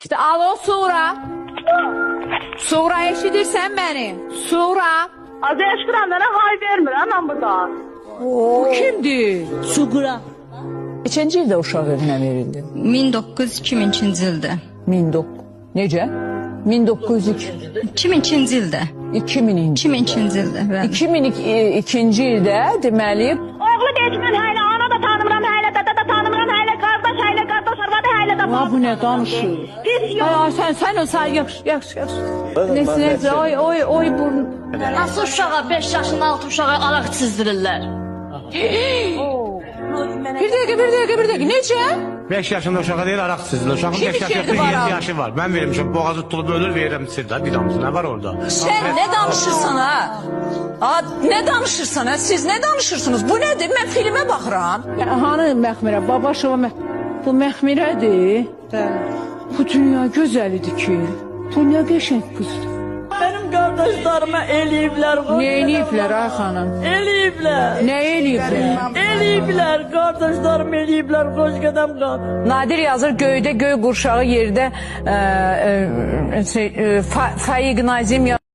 İşte alo Suğra. Suğra eşidirsən məni? Suğra. Az eşqirəmlərə hay vermirəm mən burada. Bu kimdir? Suğra. Neçənci ildə uşaq evinə verildi? 1900-2002-ci ildə. 1900. Necə? 1902. 2002-ci ildə. 2000-ci. 2002-ci ildə. Bəli. 2002-ci ildə deməli Oğlu deyir ki, mən hələ ana da tanımıram, hələ dada da tanımıram, hələ qardaş, arvadı, hələ də ya bu nə danışır? Pis yox. Ay sen yaxşı. Neyse oy burun. Nasıl uşağa 5 yaşında 6 uşağa araq çizdirirlər? Bir dəqiqə. Necə? 5 yaşında uşağı değil arak sizdir. Uşağın Kim 5 yaşı içerdi yoxdur, var 7 abi? yaşı var. Ben vermişim boğazı tutulup ölür veririm sizdə. Bir damızı ne var orada? Sen ne danışırsan ha? Aa, ne danışırsan ha? Siz ne danışırsınız? Bu nedir? Ben filme bakıram. Hanı Məxmirə? Babaşova bu Məxmirədir. Bu dünya gözəlidir ki. Bu nə qəşəng qızdır. Benim qardaşlarıma eləyiblər. Nə eləyiblər ay xanım? Eləyiblər. Nə eləyiblər? Eləyiblər. Qardaşlarım eləyiblər. Qoş qədəm qadın. Nadir yazır göydə göy qurşağı yerdə Faiq Nazim yazır.